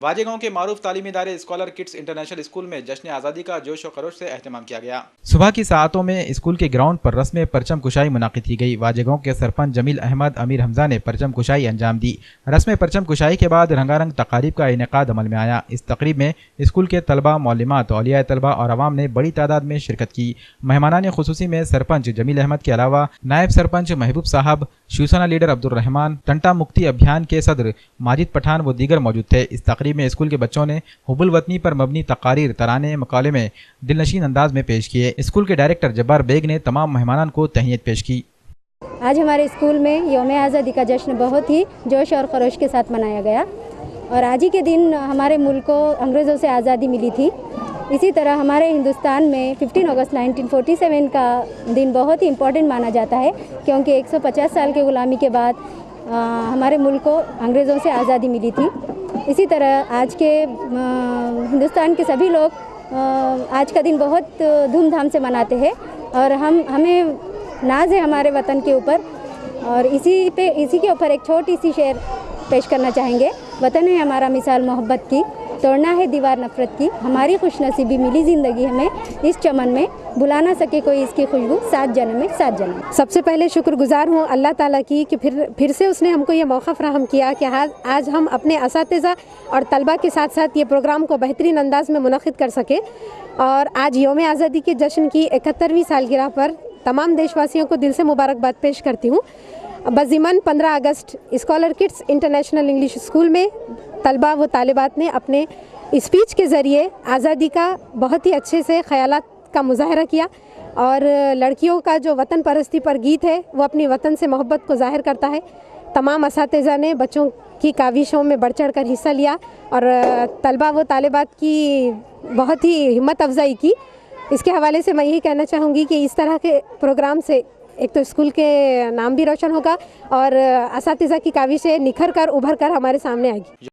वाजे गांव के मारूफ तालीमी इदारे स्कॉलर किड्स इंटरनेशनल स्कूल में जश्न आज़ादी का जोश व खरोश से एहतमाम किया गया। सुबह की सातों में स्कूल के ग्राउंड पर रस्म परचम कुशाई मुनाकिद की गई। वाजे गांव के सरपंच जमील अहमद अमीर हमजा ने परचम कुशाई अंजाम दी। रस्म परचम कुशाई के बाद रंगारंग तकारीब का इनेकाद अमल में आया। इस तकरीब में स्कूल के तलबा, मौलिमात, औलिया तलबा और अवाम ने बड़ी तादाद में शिरकत की। मेहमानान खुसूसी में सरपंच जमील अहमद के अलावा नायब सरपंच महबूब साहब, शिवसेना लीडर अब्दुल रहमान, टंटा मुक्ति अभियान के सदर माजिद पठान व दीगर मौजूद थे। इस तकरीब में स्कूल के बच्चों ने हुबुल वतनी पर मबनी तकारीर, तराने, मकाले में दिलनशीन अंदाज में पेश किए। स्कूल के डायरेक्टर जब्बार बेग ने तमाम मेहमानान को तहनीत पेश की। आज हमारे स्कूल में यौम आज़ादी का जश्न बहुत ही जोश और खरोश के साथ मनाया गया और आज ही के दिन हमारे मुल्क को अंग्रेज़ों से आज़ादी मिली थी। इसी तरह हमारे हिंदुस्तान में 15 अगस्त 1947 का दिन बहुत ही इम्पोर्टेंट माना जाता है, क्योंकि 150 साल के ग़ुलामी के बाद हमारे मुल्क को अंग्रेज़ों से आज़ादी मिली थी। इसी तरह आज के हिंदुस्तान के सभी लोग आज का दिन बहुत धूमधाम से मनाते हैं और हमें नाज है हमारे वतन के ऊपर। और इसी के ऊपर एक छोटी सी शेर पेश करना चाहेंगे। वतन है हमारा मिसाल मोहब्बत की, तोड़ना है दीवार नफ़रत की, हमारी खुशनसीबी मिली ज़िंदगी हमें इस चमन में, बुला ना सके कोई इसकी खुशबू, 7 जन्म में 7 जन्म। सबसे पहले शुक्रगुजार हूँ अल्लाह ताला की कि फिर से उसने हमको ये मौका फ़राहम किया कि आज हम अपने असातिज़ा और तलबा के साथ साथ ये प्रोग्राम को बेहतरीन अंदाज में मुनक़िद कर सके। और आज यौम आज़ादी के जश्न की 71वीं सालगिरह पर तमाम देशवासियों को दिल से मुबारकबाद पेश करती हूँ। बज़ीमन 15 अगस्त Scholar Kids International English School में तलबा व तालिबात ने अपने स्पीच के ज़रिए आज़ादी का बहुत ही अच्छे से ख़यालात का मुज़ाहरा किया और लड़कियों का जो वतन परस्ती पर गीत है वो अपनी वतन से मोहब्बत को ज़ाहिर करता है। तमाम असातिज़ा ने बच्चों की काविशों में बढ़ चढ़ कर हिस्सा लिया और तलबा व तालिबात की बहुत ही हिम्मत अफजाई की। इसके हवाले से मैं यही कहना चाहूँगी कि इस तरह के प्रोग्राम से एक तो स्कूल के नाम भी रोशन होगा और असातिज़ा की काविशें निखर कर उभर कर हमारे सामने आएगी।